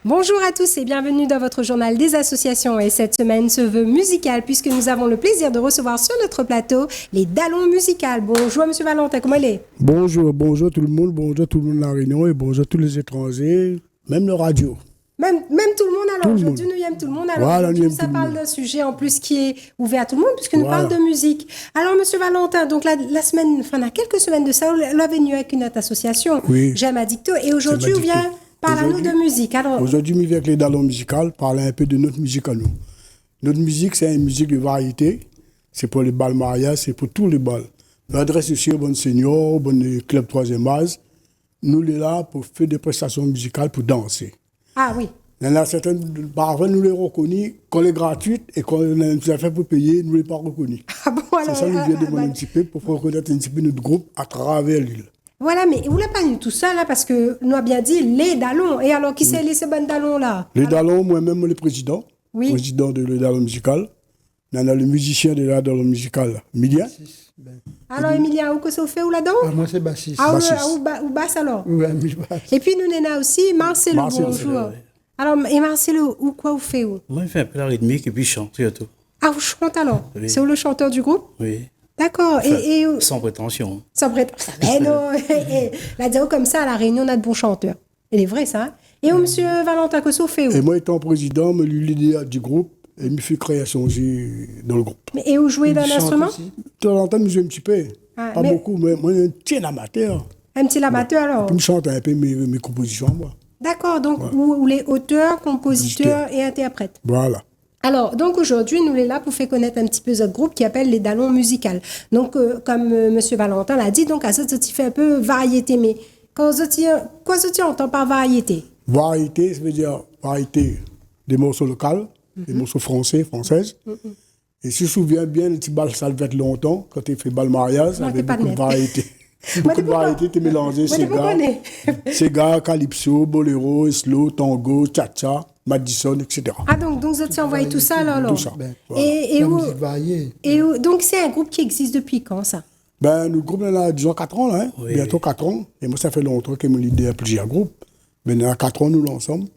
Bonjour à tous et bienvenue dans votre journal des associations. Et cette semaine se veut musicale puisque nous avons le plaisir de recevoir sur notre plateau les Dallons musicales. Bonjour Monsieur Valentin, comment il est? Bonjour tout le monde, bonjour tout le monde à La Réunion et bonjour tous les étrangers, même le radio. Même tout le monde alors, aujourd'hui nous aime tout le monde alors, voilà, aujourd'hui ça parle d'un sujet en plus qui est ouvert à tout le monde puisque nous parlons de musique. Alors Monsieur Valentin, donc la semaine, enfin il y a quelques semaines de ça, on est venu avec une autre association, oui. J'aime Addicto, et aujourd'hui on vient parler à nous de musique. Aujourd'hui, nous avec les Dallons musicales, parler un peu de notre musique à nous. Notre musique, c'est une musique de variété, c'est pour les bals mariage, c'est pour tous les bals. Nous adressons aussi aux bonnes seniors, aux bonnes clubs 3e âge. Nous sommes là pour faire des prestations musicales pour danser. Ah oui. Il y en a certaines, parfois nous les reconnus, quand elle est gratuite et quand on a une affaire pour payer, nous ne les pas reconnus. Ah bon, alors, c'est ça, nous vient de demander un petit peu pour reconnaître un petit peu notre groupe à travers l'île. Voilà, mais vous ne l'avez pas dit tout ça, là, parce que nous avons bien dit les Dallons. Et alors, qui c'est ces bonnes Dallons, là? Les Dallons, moi-même, le président. Oui. Président de les Dallons musicales. Il y en a le musicien de les Dallons musicales, Emilien. Alors, Emilien, où que ça fait, ou là-dedans? Moi, c'est bassiste. Ou basse, alors? Oui, basse. Et puis, nous, on a aussi Marcelo, bonjour. Alors, et Marcelo, où quoi vous faites, où? Moi, je fais un peu la rythmique et puis je chante surtout. Ah, vous chantez alors? Oui. C'est où le chanteur du groupe? Oui. D'accord. Enfin, sans prétention. Sans prétention. Mais non. La dire comme ça, à La Réunion, on a de bons chanteurs. Il est vrai, ça. Hein? Et où, monsieur Valentin, que ça fait où? Et moi, étant président, je suis l'idée du groupe et je fais création dans le groupe. Mais, et où jouez d'un instrument? De temps en temps, je joue un petit peu. Pas beaucoup, mais moi, je suis un petit amateur. Un petit amateur, alors? Je chante un peu mes compositions, moi. D'accord. Donc, où les auteurs, compositeurs et interprètes. Voilà. Alors, donc aujourd'hui, nous sommes là pour faire connaître un petit peu ce groupe qui appelle les Dallons musicales. Donc, comme Monsieur Valentin l'a dit, donc à ça, tu fais un peu variété. Mais quoi tu entends par variété? Variété, ça veut dire variété des morceaux locaux, des morceaux françaises. Et si je me souviens bien, le petit bal salvette longtemps, quand tu fais bal mariage, avec beaucoup de variété. Beaucoup de variétés, tu mélangé Sega, Calypso, Bolero, Slow, Tango, Cha-Cha, Madison, etc. Ah, donc vous avez envoyé tout ça, alors? Tout ça. Et où, donc, c'est un groupe qui existe depuis quand, ça? Le groupe, on a, disons, 4 ans, là, hein? Bientôt 4 ans. Et moi, ça fait longtemps que j'ai l'idée à plusieurs groupes. Mais on a 4 ans, nous, l'ensemble.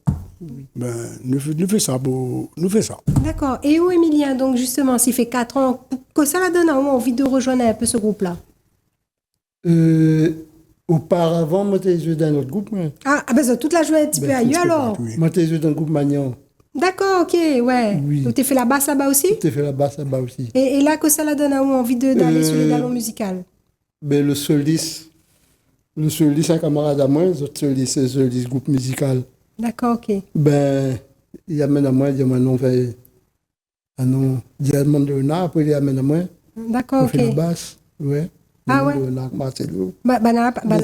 Nous faisons ça. D'accord. Et où, Emilien, donc, justement, s'il fait 4 ans, que ça la donne envie de rejoindre un peu ce groupe-là? Auparavant, moi, j'étais joué dans notre groupe. Ça, toute la journée un petit peu ailleurs, alors? Oui. Moi, j'étais joué dans le groupe Magnan. D'accord, ok, ouais. Oui. Donc, tu fait la basse là-bas aussi? J'ai fait la basse là-bas aussi. Et là, que ça la donne envie d'aller sur les Dallons musicales? Le soliste, un camarade à moi, c'est le soliste groupe musical. D'accord, ok. Il amène à moi, il dit, non, il demande le renard, après il amène à moi. D'accord, ok. On fait la basse, ouais. Ah ouais? Le renard, Marcelo.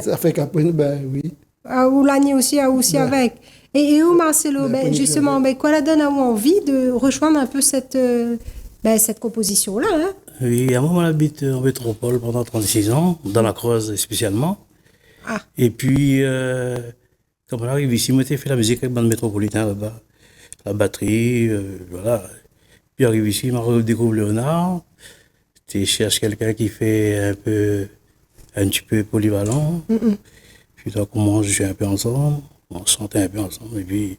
Ça fait qu'après, oui. Ou l'année aussi avec. Et où, Marcelo, justement, quoi la donne envie de rejoindre un peu cette composition-là, hein? Oui, à un moment, j'habite en métropole pendant 36 ans, dans la Creuse spécialement. Ah. Et puis, quand j'arrive ici, j'ai fait la musique avec bande métropolitain là-bas, la batterie, voilà. Puis j'arrive ici, je redécouvre Léonard. Tu cherches quelqu'un qui fait un petit peu polyvalent. Puis on commence à jouer un peu ensemble, on chante un peu ensemble. Et puis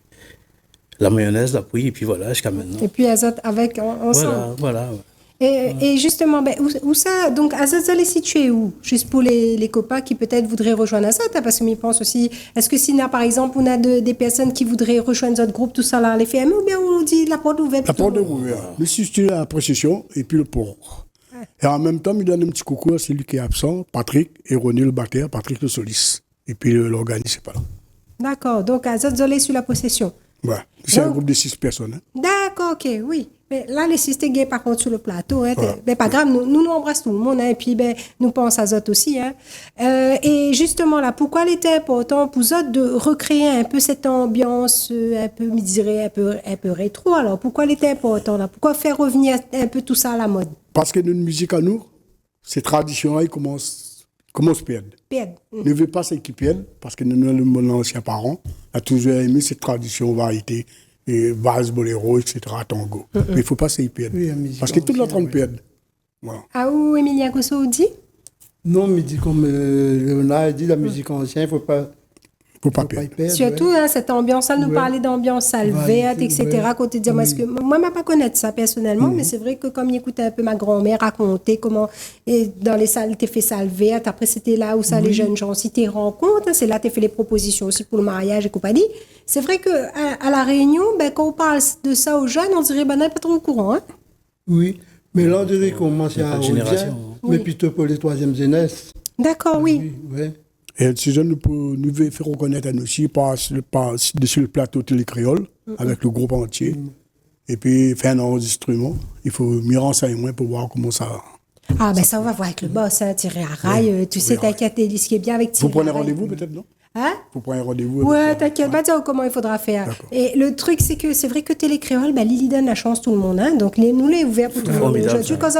la mayonnaise, la pouille, et puis voilà, jusqu'à maintenant. Et puis Azot avec ensemble. Voilà. Et justement, où ça, donc Azot, ça est situé où? Juste pour les copains qui peut-être voudraient rejoindre Azot, hein, parce que je pense aussi, est-ce que s'il y a par exemple, on a des personnes qui voudraient rejoindre notre groupe, tout ça là, les FM, ou bien on dit la porte ouverte? La porte ouverte. Mais si tu as la procession et puis le port. Et en même temps, il donne un petit coucou à celui qui est absent, Patrick, et René le batteur, Patrick le soliste. Et puis l'organisme n'est pas là. D'accord, donc Azot Zolé sur la possession. Ouais, c'est un groupe de 6 personnes. Hein. D'accord, ok, oui. Mais là, les 6 gays par contre sur le plateau, hein, pas grave, nous embrassons tout le monde, hein, et puis nous pensons à Zot aussi. Hein. Et justement, là, pourquoi il était important pour Zot de recréer un peu cette ambiance, un peu, je dirais, un peu rétro? Alors, pourquoi il était important là? Pourquoi faire revenir un peu tout ça à la mode? Parce que notre musique à nous, ces traditions-là, ils commencent à perdre. Perdre. Ne veut pas ce qui perdent, parce que nos anciens parents ont toujours aimé cette tradition variété, et valse, boléro, etc., tango. Mais il ne faut pas s'y perdre. Oui, la musique Parce que tout le temps ancienne, de perdre. Voilà. Ah, où Emilia Gosso dit? Non, mais dit comme Léonard dit, la musique ancienne, il ne faut pas Faut pas y perdre. perdre. Surtout, hein, cette ambiance-là, nous Ouais. parlait d'ambiance salvette, Variété, etc. ouais. Côté dire, moi, moi, je ne pas connaître ça personnellement, mais c'est vrai que comme j'écoutais un peu ma grand-mère raconter comment, et dans les salles, tu fait salvette, après, c'était là où ça, les jeunes gens, si tu rencontres, hein, c'est là que tu fait les propositions aussi pour le mariage et compagnie. C'est vrai qu'à La Réunion, ben, quand on parle de ça aux jeunes, on dirait, ben, non, pas trop au courant, hein. Oui, mais là, on dirait qu'on commence Il y a à pas de revient, génération, hein. mais Oui. plutôt pour les troisième jeunesse. D'accord, oui. Oui, ouais. Et ces jeunes nous faire reconnaître à nous aussi sur le plateau télécréole, avec le groupe entier. Et puis faire un enregistrement. Il faut mieux renseigner moins pour voir comment ça. Ah, ben, ça, on va voir avec le boss, hein, Thierry Arraille. Tu sais, t'inquiète, ce qui est bien avec Vous Thierry prenez Arraille. rendez-vous peut-être, non? Hein? Vous prenez rendez-vous. Ouais, avec- t'inquiète, pas dire comment il faudra faire. D'accord. Et le truc, c'est que c'est vrai que Télécréole, bah, Lily donne la chance tout le monde. Hein, donc, nous, les ouverts pour tout le monde. Formidable, Aujourd'hui, ça. quand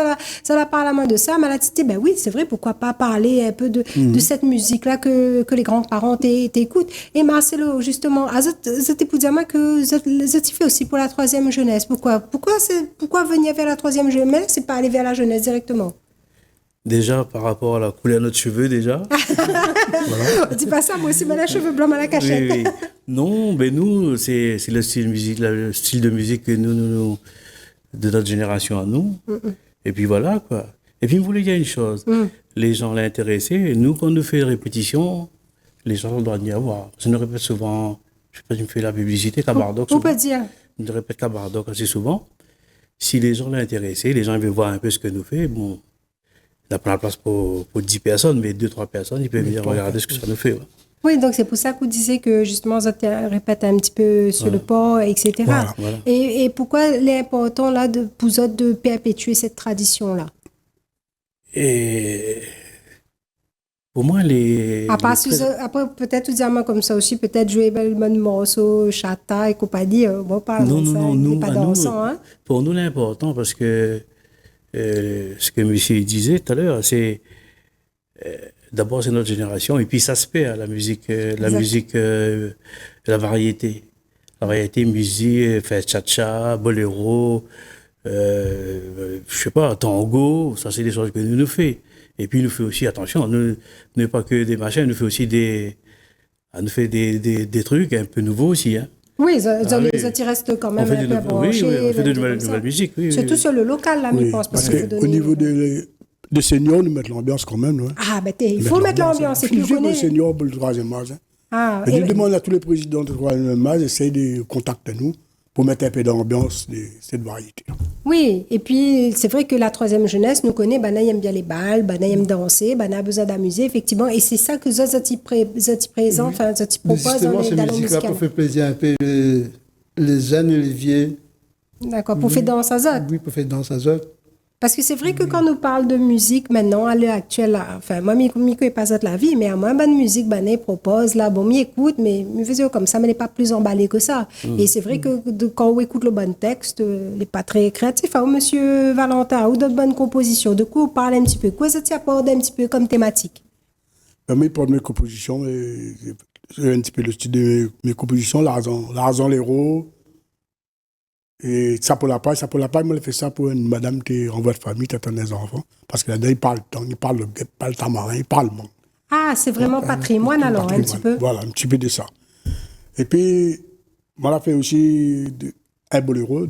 ça la parle à main de ça, mais elle a dit, ben oui, c'est vrai, pourquoi pas parler un peu de cette musique-là que les grands-parents t'écoutent. Et Marcelo, justement, c'était pour dire que ça fait aussi pour la troisième jeunesse. Pourquoi venir vers la troisième jeunesse, c'est pas aller vers la jeunesse directement? Déjà, par rapport à la couleur de notre cheveux, déjà. Dis pas ça, moi aussi, mais les cheveux blancs à la cachette. Oui, oui. Non, ben nous, c'est le style musique, le style de musique que nous de notre génération à nous. Et puis voilà, quoi. Et puis, vous voulez dire une chose. Les gens l'intéressent. Nous, quand nous faisons des répétitions, les gens doivent y avoir. Je nous répète souvent, je sais pas, je me fais la publicité, Cabardoc. On peut souvent. dire. Je répète Cabardoc assez souvent. Si les gens l'intéressent, les gens veulent voir un peu ce que nous faisons, bon, il n'y a pas la place pour 10 personnes, mais 2-3 personnes, ils peuvent venir regarder ce que ça nous fait. Ouais. Oui, donc c'est pour ça qu'on disait que justement, ça répète un petit peu sur le port, etc. Voilà. Et pourquoi il est important là pour vous autres de perpétuer cette tradition-là? Et pour moi, les. Après, peut-être vous dire comme ça aussi, peut-être jouer le bon morceau, chata et compagnie, bon, pas Non, ça, non, il n'est nous, pas à dansant, nous, hein? pour nous, l'important, parce que ce que monsieur disait tout à l'heure, c'est d'abord c'est notre génération, et puis ça se perd, la musique, la variété. La variété, musique, fait cha-cha, boléro, je sais pas, tango, ça c'est des choses que nous faisons. Et puis nous fait aussi, attention, nous n'est pas que des machins, nous fait aussi des trucs un peu nouveaux aussi, hein. Oui, oui. ça reste quand même un peu branché. Oui, on fait de comme ça. nouvelles musiques, oui. Surtout sur le local, là, Oui, je pense. parce qu'il faut qu'au donner- niveau des seniors, nous mettons l'ambiance quand même. Ouais. Ah, ben, il faut mettre l'ambiance. Et puis, Je on dis pour les connaît... seniors, pour le troisième âge. Hein. Ah, Mais et- je demande à tous les présidents du troisième âge d'essayer de contacter nous pour mettre un peu d'ambiance de cette variété. Oui, et puis c'est vrai que la troisième jeunesse nous connaît, Bana aime bien les balles, Bana aime danser, Bana a besoin d'amuser, effectivement, et c'est ça que Zoti présente, enfin Zoti Mais propose justement, dans ces le musiques-là musical. pour faire plaisir un peu les jeunes et les vieux. D'accord, pour faire danser à Zot. Oui, pour faire danser à eux. Parce que c'est vrai que quand on parle de musique maintenant, à l'heure actuelle, là, enfin, moi, je ne connais pas Zot la vie, mais à moi, bonne musique, Bana propose, là, bon, m'écoute, mais je faisais comme ça, mais n'est pas plus emballé que ça. Et c'est vrai que quand on écoute le bon texte, il n'est pas très créatif. Ah, monsieur Valentin, ou d'autres bonnes compositions, de quoi on parle un petit peu, quoi ça t'apporte un petit peu comme thématique? Mais pour mes compositions, j'ai un petit peu le style de mes compositions, l'argent, l'héros. Et ça pour la paille, moi, je fais ça pour une madame qui est en voie de famille, qui attend des enfants. Parce que là-dedans, il parle le temps, il parle le guet, il parle le tamarin, il parle le monde. Ah, c'est vraiment patrimoine alors, un petit peu. Voilà, un petit peu de ça. Et puis, moi, j'ai fait aussi des boléros.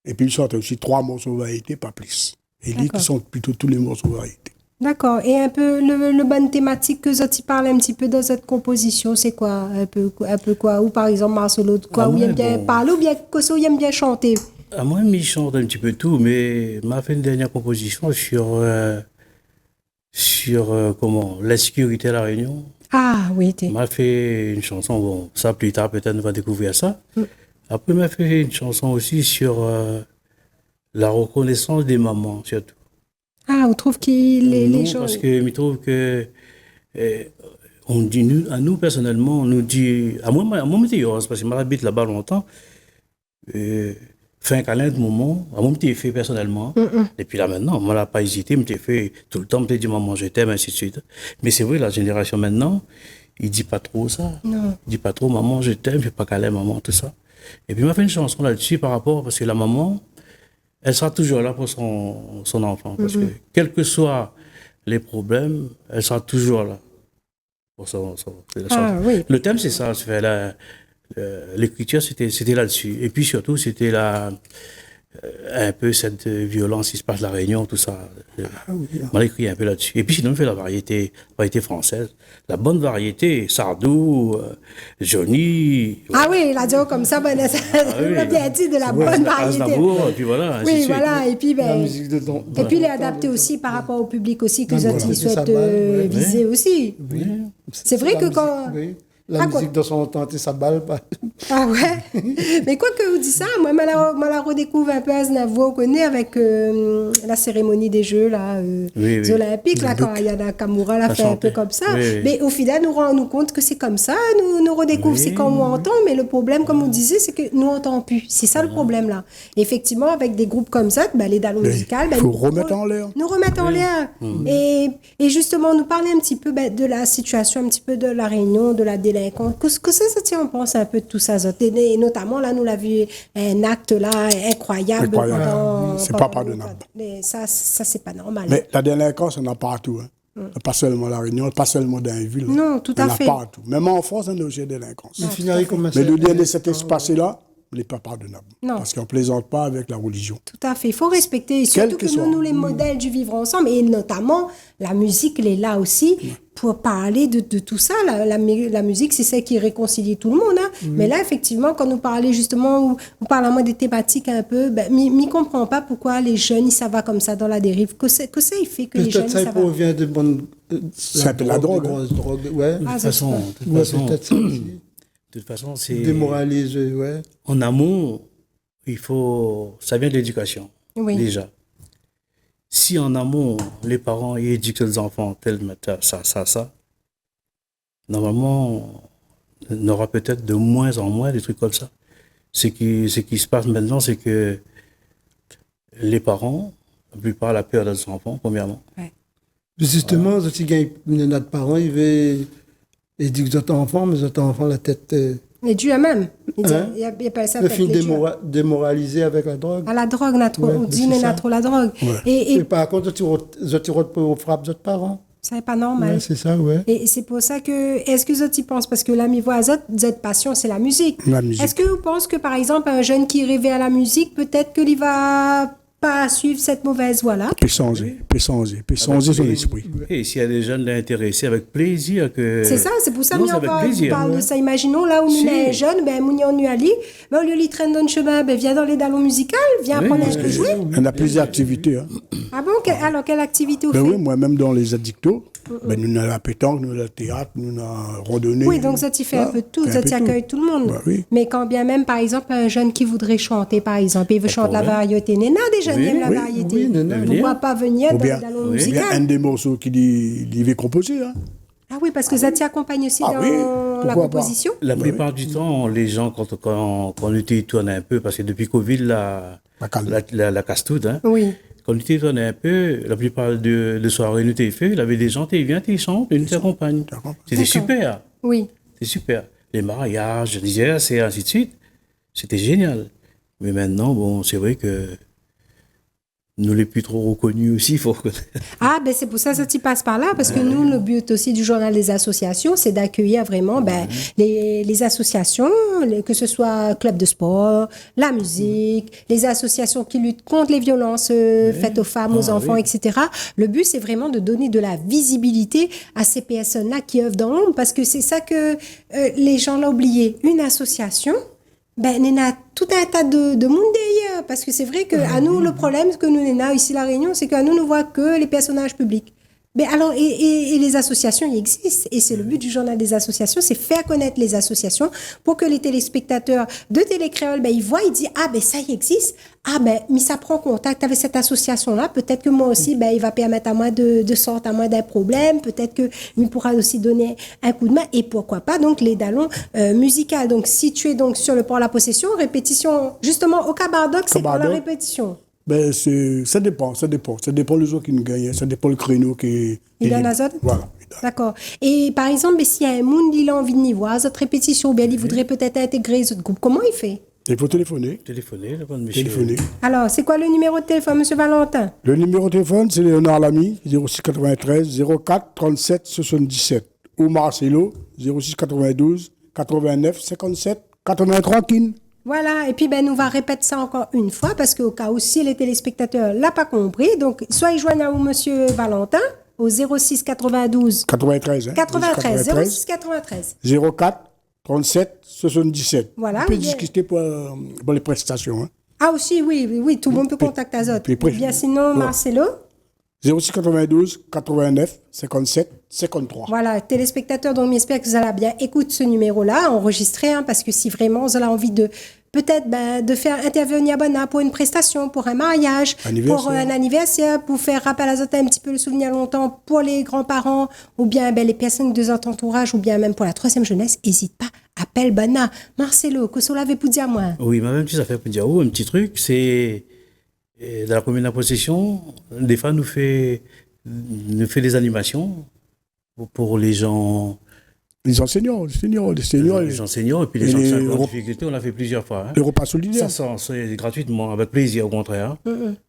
Et puis, il sortait aussi 3 morceaux de variété, pas plus. Et lui, qui sont plutôt tous les morceaux de variété. D'accord. Et un peu le bonne thématique que Zoti parle un petit peu dans cette composition, c'est quoi? Un peu quoi? Ou par exemple, Marcelo, quoi? Ah Où il aime ouais, bien bon. parler ou bien Koso, il aime bien chanter? À moi, il chante un petit peu tout, mais m'a fait une dernière composition sur comment l'insécurité à La Réunion. Ah, oui, t'es. M'a fait une chanson, bon, ça plus tard peut-être on va découvrir ça. Après, m'a fait une chanson aussi sur la reconnaissance des mamans, surtout. Ah, on trouve qu'il les Non, choses. parce que je trouve que on dit, à nous personnellement, on nous dit, à moi, parce que je m'habite là-bas longtemps, fait un câlin de maman, à moi, je fait personnellement. Et puis là, maintenant, moi, je n'ai pas hésité, je fait tout le temps, je dit maman, je t'aime, ainsi de suite. Mais c'est vrai, la génération maintenant, il ne dit pas trop ça. Non. Il ne dit pas trop, maman, je t'aime, je fais pas câlin, maman, tout ça. Et puis, il m'a fait une chanson là-dessus par rapport, parce que la maman, elle sera toujours là pour son enfant. Parce que, quels que soient les problèmes, elle sera toujours là pour son Oui. Le thème, c'est ça. L'écriture, c'était là-dessus. Et puis surtout, c'était un peu cette violence qui se passe à La Réunion, tout ça. On a écrit un peu là-dessus. Et puis sinon, on fait la variété française. La bonne variété, Sardou, Johnny. Ah oui, il a dit comme ça, Vanessa. oui. On a bien dit de la bonne variété. Aznavour, et puis voilà. ainsi de Oui, suite. voilà. Et puis, La ben, musique de ton- et puis il est ton- adapté aussi par rapport au public aussi que Voilà. Zoti C'est souhaite sa balle, ouais. viser aussi. Oui. C'est vrai La que musique, quand... oui. La Ah, musique de son temps, ça balle pas. Ah ouais. Mais quoi que vous dites ça, moi, je la redécouvre un peu Aznavour, on connaît avec la cérémonie des Jeux là, Oui. olympiques, là, quand Yana Nakamura l'a fait un peu chantait. comme ça. Oui. Mais au final, nous rendons compte que c'est comme ça, nous redécouvrons, c'est quand on entend, mais le problème, comme on disait, c'est que nous n'entendons plus. C'est ça le problème là. Effectivement, avec des groupes comme ça, ben, les dalons musicales, Il faut remettre en l'air. nous remettre en l'air. Et justement, nous parler un petit peu de la situation, un petit peu de la Réunion, de la délinquance. Qu'est-ce que ça tient, on pense un peu de tout ça, Zot. Et notamment, là, nous l'avons vu un acte là incroyable. Incroyable. pendant- C'est pendant- pas pardonnable. Mais ça c'est pas normal. Mais la délinquance, on a partout. Hein. Pas seulement à La Réunion, pas seulement dans les villes. Non, tout à fait. On a partout. Même en France, on a aussi des délinquances. Mais finalement, comment Mais ça- le dernier, cet espace-là, n'est pas pardonnable. Non. Parce qu'on ne plaisante pas avec la religion. Tout à fait. Il faut respecter, et surtout que que soit. nous, les modèles du vivre ensemble, et notamment la musique, elle est là aussi pour parler de tout ça. La musique, c'est celle qui réconcilie tout le monde. Hein. Mais là, effectivement, quand nous parlons justement, ou parlons moi des thématiques un peu, ben, ne comprend pas pourquoi les jeunes, ça va comme ça dans la dérive. Que ça, il fait que les jeunes, Peut-être ça ça va. provient de bonnes. C'est un peu la drogue, de grosses drogues, ouais. De Ah, toute ça, façon, Ouais, peut-être ça aussi. de toute façon, c'est... Démoraliser, ouais. En amont, ça vient de l'éducation, Oui. déjà. Si en amont, les parents ils éduquent les enfants tel ça, normalement, on aura peut-être de moins en moins des trucs comme ça. Ce qui se passe maintenant, c'est que les parents, la plupart, la peur des enfants, premièrement. Justement, notre parent, il veut éduquer notre enfant, mais notre enfant, la tête. Et Dieu même. Hein? Il appelle ça Le peut-être film les dieux. démoralisé avec la drogue. À la drogue, on a trop, Ouais, on dit, c'est mais on a ça. trop la drogue. Ouais. Et Et par contre, tu frappes notre parent. ça n'est pas normal. Ouais, c'est ça, ouais. Et c'est pour ça que, est-ce que Zot y pense? Parce que là, mi voit Zot passion, c'est la musique. La musique. Est-ce que vous pensez que, par exemple, un jeune qui rêvait à la musique, peut-être qu'il va pas suivre cette mauvaise voie-là? Peut changer son esprit. Et s'il y a des jeunes intéressés, avec plaisir que... C'est ça, c'est pour ça Non, que c'est avec on plaisir. parle de ça. Imaginons là où Si. nous est jeune, ben, nous on ali, ben, au lieu de traîner dans le chemin, ben, viens dans les dalons musicales, viens Oui, apprendre parce un peu que- jouer. On a plusieurs activités. Hein. Ah bon? Alors, quelle activité vous Ben faites? oui, moi-même dans les addictos, ben, nous avons la pétanque, nous avons le théâtre, nous avons la randonnée. Oui, donc ça, tu fais un peu de tout, fait un ça, peu tu tout. accueilles tout le monde. Bah oui. Mais quand bien même, par exemple, un jeune qui voudrait chanter, par exemple, il veut chanter la problème. variété, Néna, des jeunes Oui, aiment la oui, variété. oui, Néna. Pourquoi pas venir Ou dans bien, les dalons ou bien musicaux? un des morceaux qu'il veut composer. Hein. Ah oui, parce que ça t'accompagne aussi Ah dans oui, la pourquoi pas. composition. La plupart du temps, les gens, quand on était tourné un peu, parce que depuis Covid, la casse toute, hein. Oui. Quand on était tourné un peu, la plupart de soirées nous étaient fait, il y avait des gens qui viennent, qui chantent, et nous t'accompagnent. C'était super. Oui. C'était super. Les mariages, les jazz et ainsi de suite. C'était génial. Mais maintenant, bon, c'est vrai que nous les plus trop reconnus aussi, il faut reconnaître. Ah, ben c'est pour ça que tu passes par là, parce que nous, le but aussi du journal des associations, c'est d'accueillir vraiment ben, les associations, que ce soit club de sport, la musique, les associations qui luttent contre les violences faites aux femmes, aux enfants, etc. Le but, c'est vraiment de donner de la visibilité à ces personnes-là qui œuvrent dans l'ombre, parce que c'est ça que les gens l'ont oublié. Une association, ben, il y a tout un tas de monde derrière. Parce que c'est vrai que à nous, le problème que nous avons ici, La Réunion, c'est qu'à nous, ne voit que les personnages publics. Mais alors, et les associations, ils existent. Et c'est le but du journal des associations, c'est faire connaître les associations pour que les téléspectateurs de Télécréole, ben, ils voient, ils disent, ah, ben, ça, il existe. Ah, ben, mais ça prend contact avec cette association-là. Peut-être que moi aussi, ben, il va permettre à moi de sortir à moi d'un problème. Peut-être que il pourra aussi donner un coup de main. Et pourquoi pas, donc, les dallons musicales. Donc, situés donc sur le port de la possession, répétition, justement, au Cabardoc, c'est pour la répétition. Ben, ça dépend. Ça dépend le jour qui nous gagne. Ça dépend le créneau qui. Il donne azote? Voilà. D'accord. Et par exemple, s'il y a un monde qui a envie de voir cette répétition, ou bien il voudrait peut-être intégrer ce groupe, comment il fait? Il faut téléphoner. Téléphoner. Alors, c'est quoi le numéro de téléphone, M. Valentin? Le numéro de téléphone, c'est Léonard Lamy, 06 93 04 37 77. Ou Marcelo, 06 92 89 57 83 Kin. Voilà, et puis ben, nous va répéter ça encore une fois, parce qu'au cas où si les téléspectateurs ne l'ont pas compris, donc soit ils joignent à vous, M. Valentin, au 06 92 93, hein. 93, 06 93. 04 37 77. Voilà. On peut discuter pour les prestations. Hein. Ah aussi, oui, tout le monde peut contacter Azot. Bien sinon, Marcelo 06 92 89 57 53. Voilà, téléspectateurs, donc j'espère que vous allez bien écouter ce numéro-là, enregistré, hein, parce que si vraiment vous avez envie de peut-être de faire intervenir Bana pour une prestation, pour un mariage, pour un anniversaire, pour faire rappel à Zota un petit peu le souvenir longtemps pour les grands-parents, ou bien les personnes de votre entourage, ou bien même pour la troisième jeunesse, n'hésite pas, appelle Bana. Marcelo, que cela avait pour dire moi? Oui, ma même petite affaire pour dire, un petit truc, c'est dans la commune de la possession, des fois nous fait des animations pour les gens. Les enseignants. Les enseignants et puis les gens qui sont en difficulté, on l'a fait plusieurs fois. Hein. Les repas solidaires. Ça, c'est gratuitement, avec plaisir au contraire.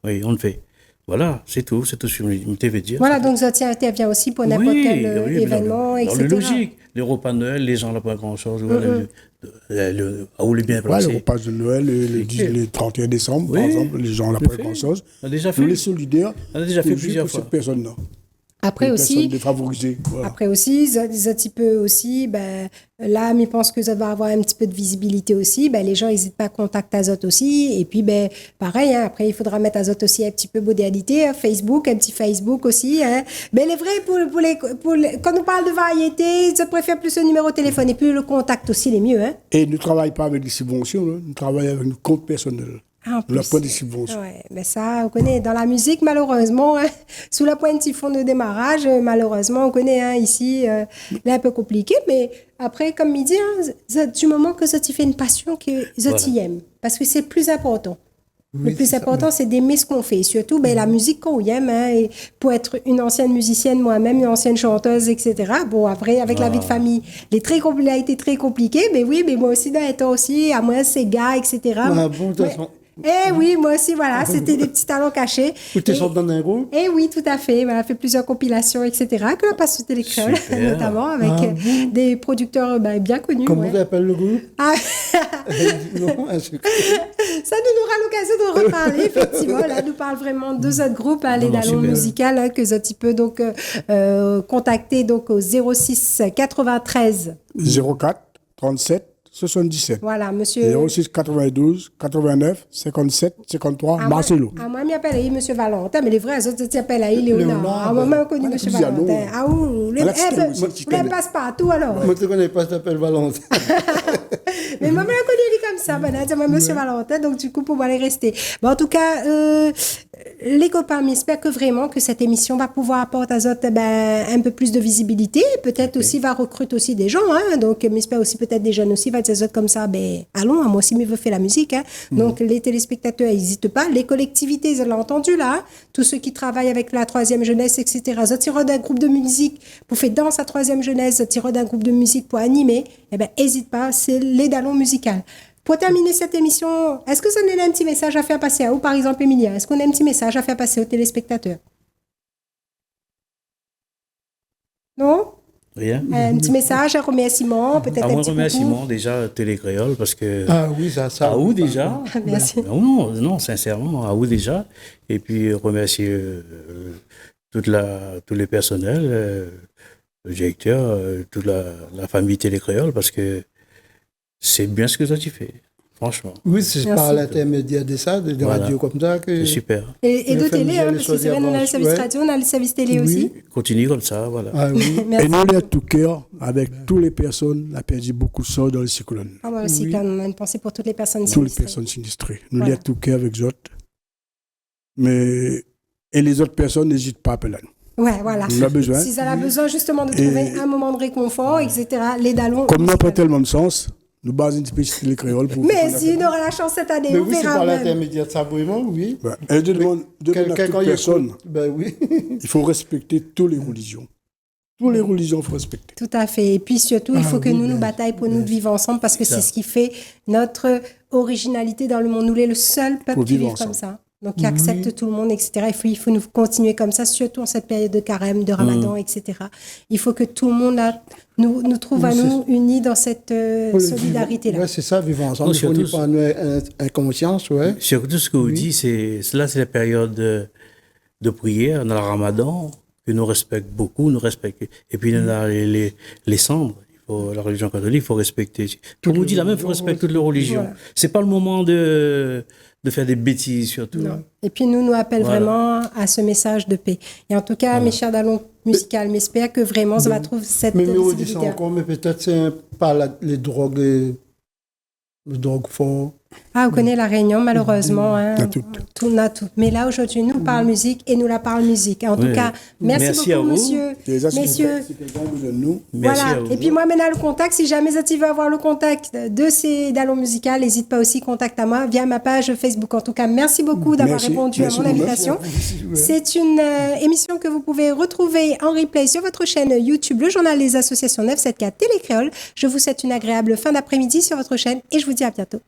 Oui, on le fait. Voilà, c'est tout ce que je veux dire. Voilà, donc ça intervient aussi pour n'importe quel événement, etc. C'est logique. Les repas de Noël, les gens n'ont pas grand-chose. Où les bien placés. Les repas de Noël, le 31 décembre, par exemple, les gens n'ont pas grand-chose. On a déjà fait. Nous, les solidaires, on a déjà fait plusieurs fois. Cette personne-là. Après aussi, voilà. Après aussi, un petit peu aussi, ben, là, je pense que ça va avoir un petit peu de visibilité aussi. Ben, les gens n'hésitent pas à contacter Azot aussi. Et puis, ben, pareil, hein, après, il faudra mettre Azot aussi un petit peu modernité, hein, Facebook, un petit Facebook aussi. Hein. Ben, les vrais, quand on parle de variété, je préfère plus le numéro de téléphone et plus le contact aussi, les mieux. Hein. Et nous ne travaillons pas avec des subventions, là. Nous travaillons avec nos comptes personnels. On n'a pas de subventions. Ouais, mais ça, on connaît. Dans la musique, malheureusement, hein, sous la pointe, ils font de démarrage. Malheureusement, on connaît hein, ici, c'est un peu compliqué. Mais après, comme il dit, hein, du moment que ça t'y fait une passion, que ça t'y aime. Parce que c'est le plus important. Oui, le plus important, c'est d'aimer ce qu'on fait. Et surtout, ben, la musique qu'on aime. Hein, et pour être une ancienne musicienne, moi-même, une ancienne chanteuse, etc. Bon, après, avec la vie de famille, a été très compliqué. Mais oui, mais moi aussi, dans les temps aussi, à moi, ces gars, etc. Bon, de toute façon. Eh oui, moi aussi, voilà, c'était des petits talents cachés. Vous t'es sorti dans un groupe? Eh oui, tout à fait. On a fait plusieurs compilations, etc. Que l'on passe sur Télécréole, notamment avec des producteurs bien connus. Comment tu appelles le groupe? Non, ça nous aura l'occasion de reparler, effectivement. Là, nous parle vraiment de deux autres groupes, les dallons musicales, que tu peux donc contacter donc, au 06 93 04 37 77. Voilà, monsieur. 06 92 89 57 53 Marcelo. À moi, je m'appelle monsieur Valentin, mais les vrais autres s'appellent Léonard. À moi, je connais monsieur Valentin. Ah oui, vous passe partout alors. Moi, je ne connais pas, je t'appelle Valentin. Mais moi, je connais comme ça, moi, monsieur Valentin, donc du coup, pour moi, aller rester. Bon, en tout cas, les copains, j'espère que vraiment que cette émission va pouvoir apporter à Zot un peu plus de visibilité. Peut-être aussi va recruter aussi des gens, hein, donc j'espère aussi peut-être des jeunes aussi va dire comme ça, ben allons, moi aussi, je veux faire la musique. Hein. Donc les téléspectateurs, n'hésitent pas. Les collectivités, vous l'avez entendu là, hein, tous ceux qui travaillent avec la troisième jeunesse, etc. Zot tirent d'un groupe de musique pour faire danse à troisième jeunesse, Zot tirent d'un groupe de musique pour animer. Eh ben, n'hésite pas, c'est les dallons musicales. Pour terminer cette émission, est-ce que ça nous a un petit message à faire passer à vous, par exemple, Emilia? Est-ce qu'on a un petit message à faire passer aux téléspectateurs? Non? Rien. Un petit message, un remerciement, peut-être un petit remerciement déjà Télécréole parce que ah oui ça à vous déjà. Merci. Non, sincèrement à vous déjà et puis remercier tous les personnels, le directeur, toute la famille Télécréole parce que c'est bien ce que ça tu fais. franchement. Oui, c'est Merci. par l'intermédiaire de ça, de Voilà. radios comme ça que... C'est super. Et de Le télé, famille, parce que c'est vrai, nous on a le service ouais. radio, on a le service télé aussi. Continue comme ça, voilà. Ah oui. Merci. Et nous, les tout cœur, avec toutes les personnes, on a perdu beaucoup de sorts dans le cyclone. Ah, voilà, aussi, quand on a une pensée pour toutes les personnes Toutes les sinistrées. personnes sinistrées. Nous, Voilà. les tout cœur avec eux autres. Mais, et les autres personnes n'hésitent pas à appeler nous. Ouais, voilà. On a besoin. Si ça a besoin justement de Et- trouver un moment de réconfort, etc., les dallons. Comme n'a pas tellement de sens, nous basons un petit peu sur les créoles pour. Mais si on aura la chance cette année, Mais on oui, c'est verra par même. l'intermédiaire de ça, vraiment, oui. Ouais. Et je demande à Quelqu'un, toute quand il personne, écoute, ben oui. il faut respecter toutes les religions. Toutes les religions, il faut respecter. Tout à fait. Et puis surtout, il Ah faut que oui, nous bien nous bataillons pour nous vivre ensemble parce que c'est ce qui fait notre originalité dans le monde. Nous, sommes le seul peuple Pour qui vivre vit comme ensemble. ça. Donc, qui accepte tout le monde, etc. Il faut nous continuer comme ça, surtout en cette période de carême, de ramadan, etc. Il faut que tout le monde nous trouve à Oui, nous unis dans cette solidarité-là. Ouais, c'est ça, vivre ensemble. Non, Il faut surtout- nous prendre inconscience, ouais. Surtout ce que vous dites, c'est la période de prière dans le ramadan, que nous respectons beaucoup, nous respectons. Et puis, il y a les cendres. La religion catholique, il faut respecter. Comme vous dites la même, il faut respecter toutes les religions. Voilà. C'est pas le moment de faire des bêtises, surtout. Non. Et puis nous appelle Voilà. vraiment à ce message de paix. Et en tout cas, mes chers dallons musicales, j'espère que vraiment ça va trouver cette Mais on dit ça visibilité. encore, mais peut-être c'est pas les drogues, les drogues fortes. Ah, vous connaissez la Réunion, malheureusement. Hein, On a tout. on a tout. Mais là, aujourd'hui, nous parle musique et nous la parle musique. En tout Oui. cas, merci Merci à beaucoup, vous. monsieur. Déjà, si Messieurs. quelqu'un a besoin de nous, Merci Voilà. à vous. Et puis moi, maintenant, le contact, si jamais tu veux avoir le contact de ces dallons musicales, n'hésite pas aussi, contacte à moi via ma page Facebook. En tout cas, merci beaucoup d'avoir Merci. répondu Merci à mon beaucoup. invitation. C'est une émission que vous pouvez retrouver en replay sur votre chaîne YouTube, le journal des associations 974 Télécréole. Je vous souhaite une agréable fin d'après-midi sur votre chaîne et je vous dis à bientôt.